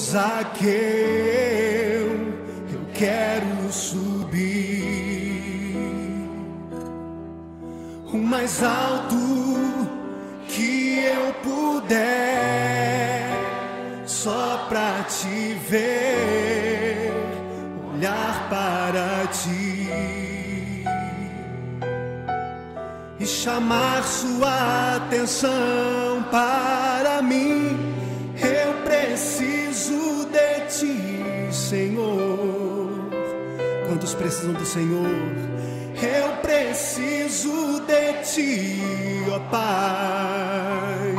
Zaqueu, eu quero subir o mais alto que eu puder, só pra te ver, olhar para ti e chamar sua atenção para mim. Eu preciso de ti, Senhor. Quantos precisam do Senhor? Eu preciso de ti, ó Pai.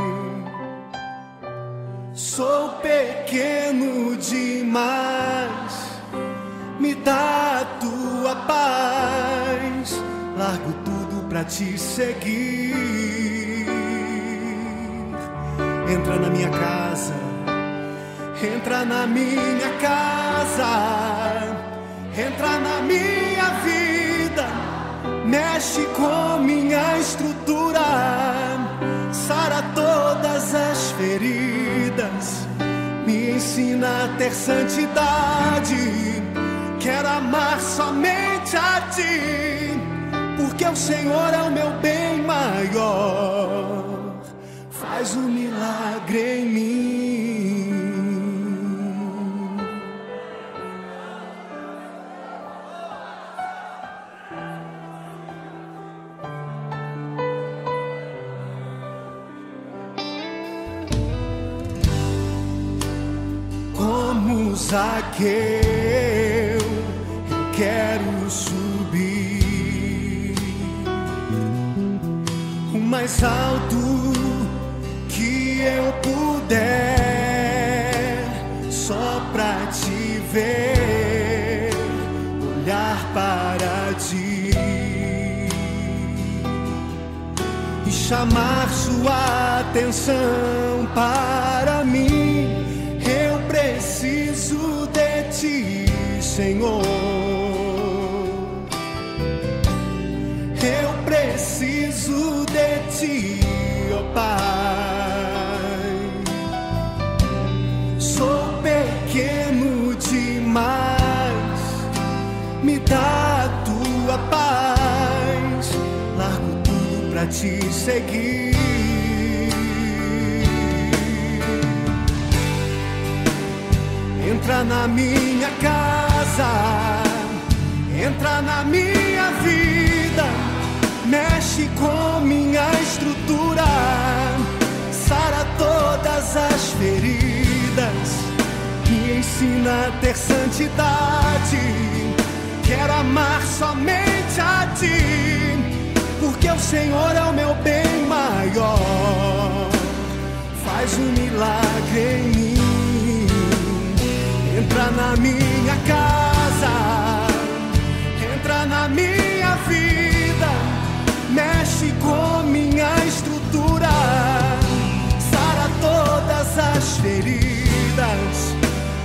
Sou pequeno demais, me dá a tua paz. Largo tudo pra te seguir. Entra na minha casa, entra na minha casa, entra na minha vida, mexe com minha estrutura, sara todas as feridas, me ensina a ter santidade. Quero amar somente a ti, porque o Senhor é o meu bem maior. Faz um milagre em mim. Como Zaqueu, eu quero subir o mais alto que eu puder, só pra te ver, olhar para ti e chamar sua atenção para mim. Eu preciso de ti, Senhor. Eu preciso de ti, ó Pai. Sou pequeno demais, me dá a tua paz. Largo tudo pra te seguir. Entra na minha casa, entra na minha vida, mexe com minha estrutura, sara todas as feridas, me ensina a ter santidade. Quero amar somente a ti, porque o Senhor é o meu bem maior. Faz um milagre em mim. Entra na minha casa, entra na minha vida, mexe com minha estrutura, sara todas as feridas,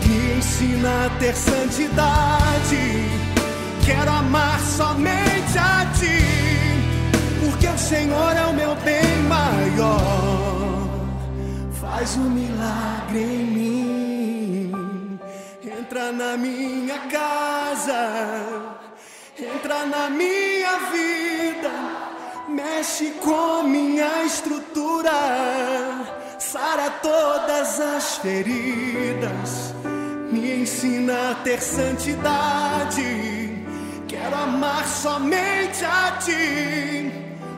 me ensina a ter santidade. Quero amar somente a ti, porque o Senhor é o meu bem maior. Faz um milagre em mim. Entra na minha casa, entra na minha vida, mexe com minha estrutura, sara todas as feridas, me ensina a ter santidade. Quero amar somente a ti,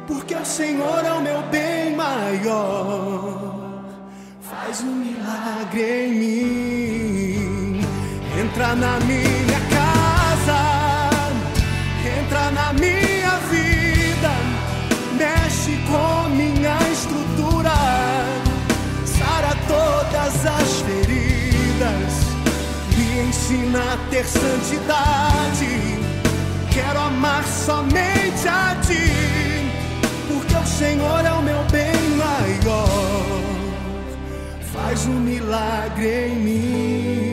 porque o Senhor é o meu bem maior. Faz um milagre em mim. Entra na minha casa, entra na minha vida, mexe com minha estrutura, sara todas as feridas, me ensina a ter santidade. Quero amar somente a ti, porque o Senhor é o meu bem maior. Faz um milagre em mim.